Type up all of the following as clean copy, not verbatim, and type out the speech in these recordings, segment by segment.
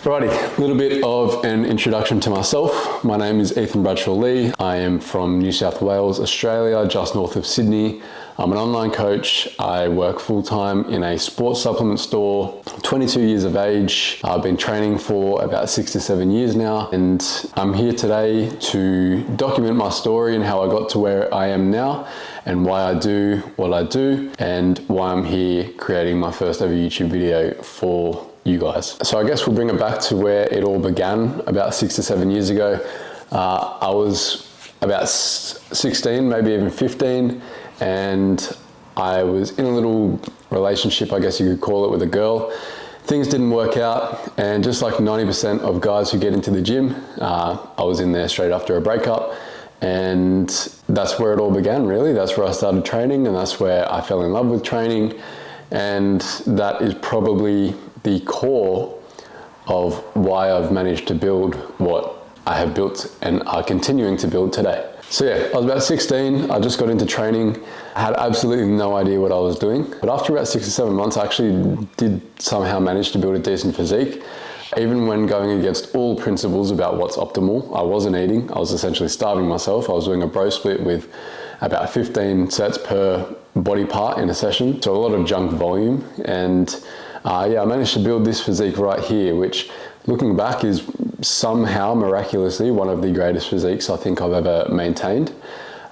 Alrighty, a little bit of an introduction to myself. My name is Ethan Bradshaw-Lee. I am from New South Wales, Australia, just north of Sydney. I'm an online coach. I work full-time in a sports supplement store. 22 years of age. I've been training for about 6 to 7 years now, and I'm here today to document my story and how I got to where I am now and why I do what I do and why I'm here creating my first ever YouTube video for you guys. So I guess we'll bring it back to where it all began about 6 to 7 years ago. I was about 16, maybe even 15, and I was in a little relationship, I guess you could call it, with a girl. Things didn't work out, and just like 90% of guys who get into the gym, I was in there straight after a breakup, and that's where it all began, really. That's where I started training, and that's where I fell in love with training, and that is probably the core of why I've managed to build what I have built and are continuing to build today. So yeah, I was about 16, I just got into training. I had absolutely no idea what I was doing. But after about 6 or 7 months, I actually did somehow manage to build a decent physique. Even when going against all principles about what's optimal, I wasn't eating. I was essentially starving myself. I was doing a bro split with about 15 sets per body part in a session. So a lot of junk volume. And yeah, I managed to build this physique right here, which looking back is somehow miraculously one of the greatest physiques I think I've ever maintained.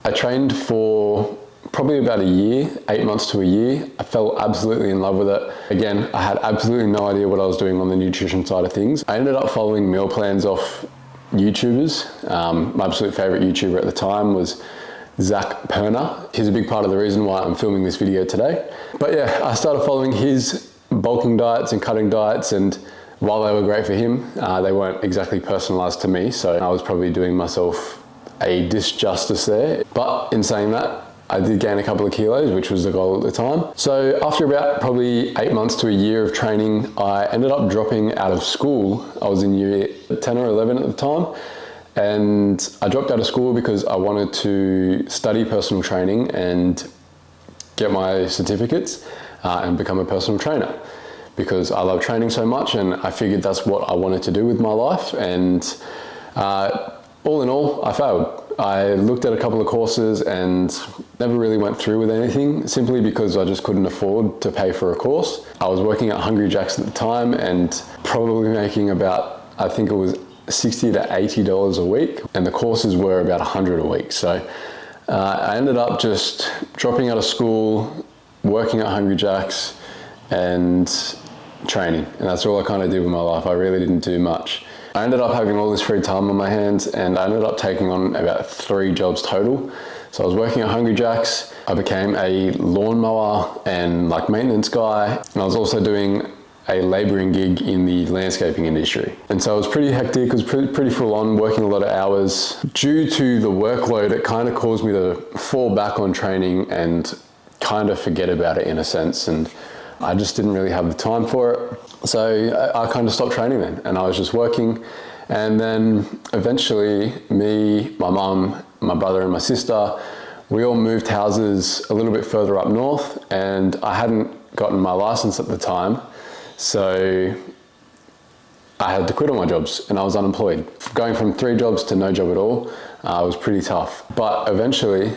I trained for probably about a year, 8 months to a year. I fell absolutely in love with it. Again, I had absolutely no idea what I was doing on the nutrition side of things. I ended up following meal plans off YouTubers. My absolute favorite YouTuber at the time was Zach Perner. He's a big part of the reason why I'm filming this video today. But yeah, I started following his bulking diets and cutting diets, and while they were great for him, they weren't exactly personalized to me, so I was probably doing myself a disjustice there. But in saying that, I did gain a couple of kilos, which was the goal at the time. So after about probably 8 months to a year of training, I ended up dropping out of school. I was in year 10 or 11 at the time, and I dropped out of school because I wanted to study personal training and get my certificates and become a personal trainer, because I love training so much, and I figured that's what I wanted to do with my life. And all in all, I failed. I looked at a couple of courses and never really went through with anything, simply because I just couldn't afford to pay for a course. I was working at Hungry Jack's at the time and probably making about, I think it was $60 to $80 a week, and the courses were about $100 a week. So I ended up just dropping out of school, working at Hungry Jack's and training, and that's all I kind of did with my life. I really didn't do much. I ended up having all this free time on my hands, and I ended up taking on about 3 jobs total. So I was working at Hungry Jack's, I became a lawnmower and like maintenance guy, and I was also doing a labouring gig in the landscaping industry. And so it was pretty hectic, it was pretty full on, working a lot of hours. Due to the workload, it kind of caused me to fall back on training and kind of forget about it in a sense, and I just didn't really have the time for it. So I kind of stopped training then, and I was just working. And then eventually me, my mum, my brother and my sister, we all moved houses a little bit further up north, and I hadn't gotten my license at the time. So I had to quit all my jobs and I was unemployed. Going from 3 jobs to no job at all was pretty tough. But eventually,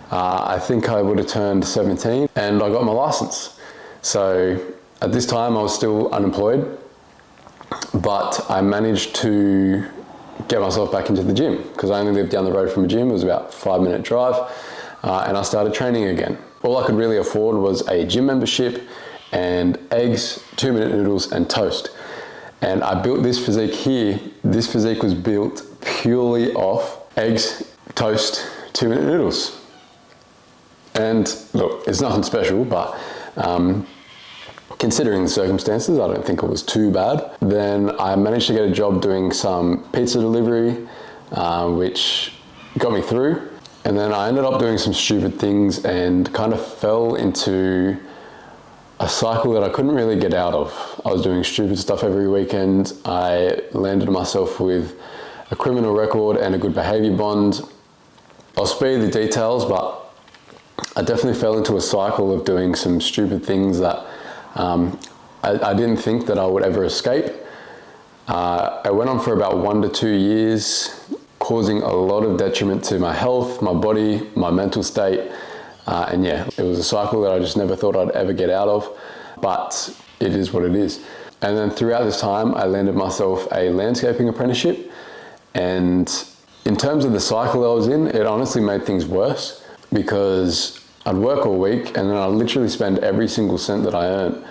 I think I would have turned 17 and I got my license. So at this time I was still unemployed, but I managed to get myself back into the gym because I only lived down the road from a gym. It was about a 5-minute drive, and I started training again. All I could really afford was a gym membership and eggs, 2-minute noodles and toast. And I built this physique here. This physique was built purely off eggs, toast, 2-minute noodles. And look, it's nothing special, but considering the circumstances, I don't think it was too bad. Then I managed to get a job doing some pizza delivery, which got me through. And then I ended up doing some stupid things and kind of fell into a cycle that I couldn't really get out of. I was doing stupid stuff every weekend. I landed myself with a criminal record and a good behavior bond. I'll spare you the details, but I definitely fell into a cycle of doing some stupid things that I didn't think that I would ever escape. I went on for about 1 to 2 years, causing a lot of detriment to my health, my body, my mental state. And yeah, it was a cycle that I just never thought I'd ever get out of, but it is what it is. And then throughout this time, I landed myself a landscaping apprenticeship. And in terms of the cycle I was in, it honestly made things worse because I'd work all week and then I'd literally spend every single cent that I earned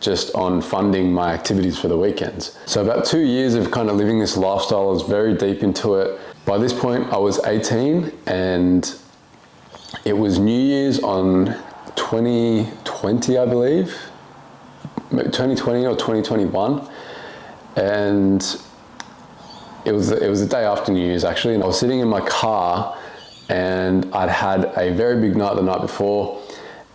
just on funding my activities for the weekends. So about 2 years of kind of living this lifestyle, I was very deep into it. By this point, I was 18 and it was New Year's on 2020, I believe, 2020 or 2021. And it was the day after New Year's actually. And I was sitting in my car and I'd had a very big night the night before.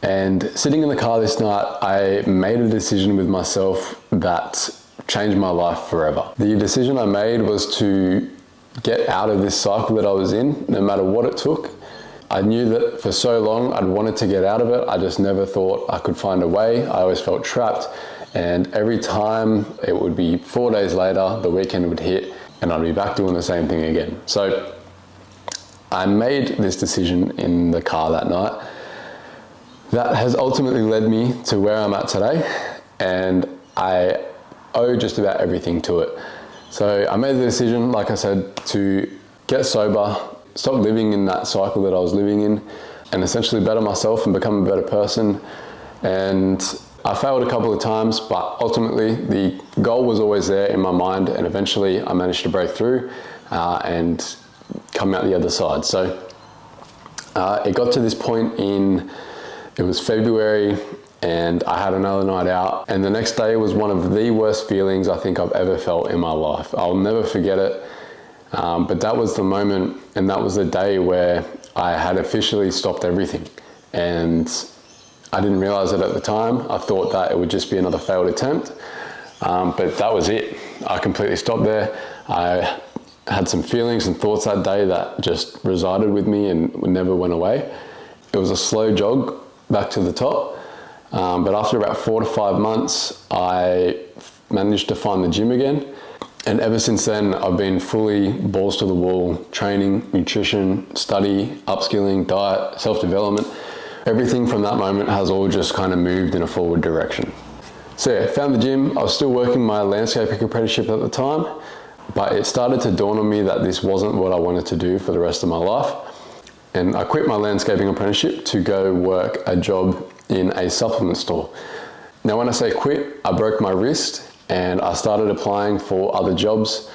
And sitting in the car this night, I made a decision with myself that changed my life forever. The decision I made was to get out of this cycle that I was in, no matter what it took. I knew that for so long I'd wanted to get out of it. I just never thought I could find a way. I always felt trapped. And every time it would be 4 days later, the weekend would hit and I'd be back doing the same thing again. So I made this decision in the car that night. That has ultimately led me to where I'm at today, and I owe just about everything to it. So I made the decision, like I said, to get sober, stop living in that cycle that I was living in, and essentially better myself and become a better person. And I failed a couple of times, but ultimately the goal was always there in my mind, and eventually I managed to break through and come out the other side. So it got to this point it was February, and I had another night out, and the next day was one of the worst feelings I think I've ever felt in my life. I'll never forget it, but that was the moment, and that was the day where I had officially stopped everything. And I didn't realize it at the time. I thought that it would just be another failed attempt, but that was it. I completely stopped there. I had some feelings and thoughts that day that just resided with me and never went away. It was a slow jog back to the top, but after about 4 to 5 months, I managed to find the gym again. And ever since then, I've been fully balls to the wall, training, nutrition, study, upskilling, diet, self-development. Everything from that moment has all just kind of moved in a forward direction. So yeah, found the gym. I was still working my landscaping apprenticeship at the time, but it started to dawn on me that this wasn't what I wanted to do for the rest of my life. And I quit my landscaping apprenticeship to go work a job in a supplement store. Now, when I say quit, I broke my wrist and I started applying for other jobs,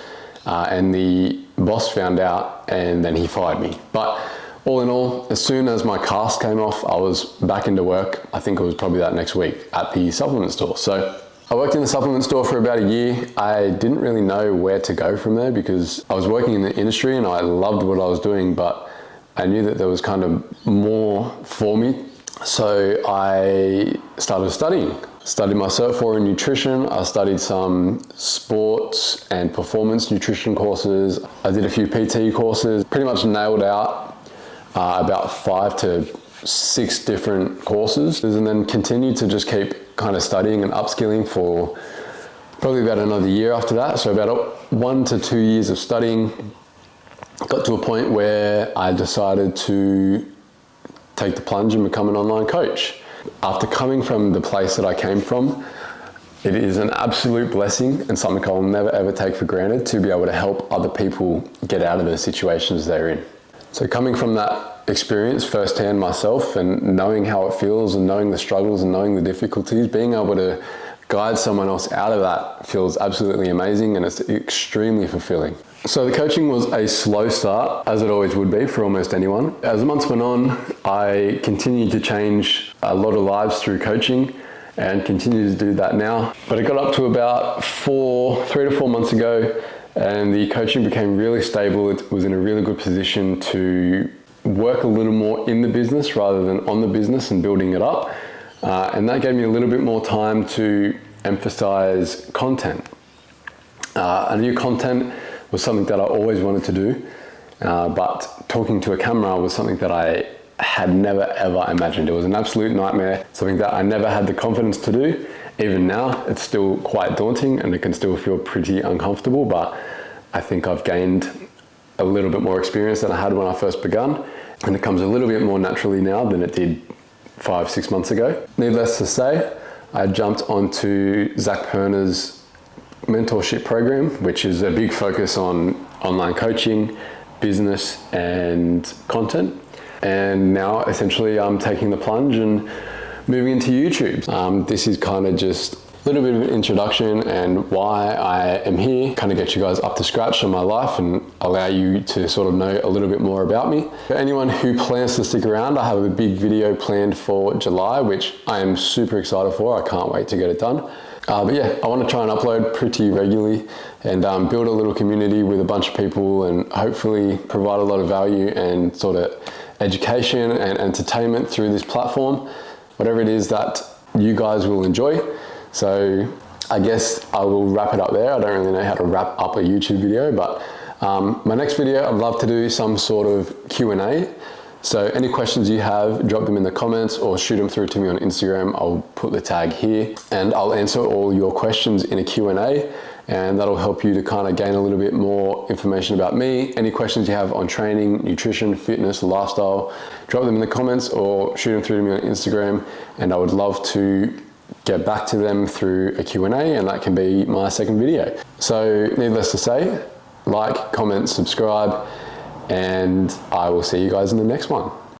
and the boss found out and then he fired me. But all in all, as soon as my cast came off, I was back into work. I think it was probably that next week at the supplement store. So I worked in the supplement store for about a year. I didn't really know where to go from there because I was working in the industry and I loved what I was doing, but I knew that there was kind of more for me. So I started studying. Studied my Cert 4 in nutrition. I studied some sports and performance nutrition courses. I did a few PT courses, pretty much nailed out about 5 to 6 different courses, and then continued to just keep kind of studying and upskilling for probably about another year after that. So about 1 to 2 years of studying. Got to a point where I decided to take the plunge and become an online coach. After coming from the place that I came from, it is an absolute blessing and something I will never ever take for granted to be able to help other people get out of the situations they're in. So coming from that experience firsthand myself and knowing how it feels and knowing the struggles and knowing the difficulties, being able to guide someone else out of that feels absolutely amazing, and it's extremely fulfilling. So the coaching was a slow start, as it always would be for almost anyone. As the months went on, I continued to change a lot of lives through coaching and continue to do that now. But it got up to about 3 to 4 months ago, and the coaching became really stable. It was in a really good position to work a little more in the business rather than on the business and building it up. And that gave me a little bit more time to emphasize content. A new content was something that I always wanted to do, but talking to a camera was something that I had never ever imagined. It was an absolute nightmare, something that I never had the confidence to do. Even now, it's still quite daunting and it can still feel pretty uncomfortable, but I think I've gained a little bit more experience than I had when I first begun, and it comes a little bit more naturally now than it did 5-6 months ago. Needless to say, I jumped onto Zach Perner's mentorship program, which is a big focus on online coaching, business and content. And now essentially I'm taking the plunge and moving into YouTube. This is kind of just a little bit of an introduction and why I am here, kind of get you guys up to scratch on my life and allow you to sort of know a little bit more about me. For anyone who plans to stick around, I have a big video planned for July, which I am super excited for. I can't wait to get it done. But yeah, I want to try and upload pretty regularly and build a little community with a bunch of people and hopefully provide a lot of value and sort of education and entertainment through this platform, whatever it is that you guys will enjoy. So I guess I will wrap it up there. I don't really know how to wrap up a YouTube video, but my next video, I'd love to do some sort of Q&A. So any questions you have, drop them in the comments or shoot them through to me on Instagram. I'll put the tag here and I'll answer all your questions in a Q&A, and that'll help you to kind of gain a little bit more information about me. Any questions you have on training, nutrition, fitness, lifestyle, drop them in the comments or shoot them through to me on Instagram, and I would love to get back to them through a Q&A, and that can be my second video. So needless to say, like, comment, subscribe, and I will see you guys in the next one.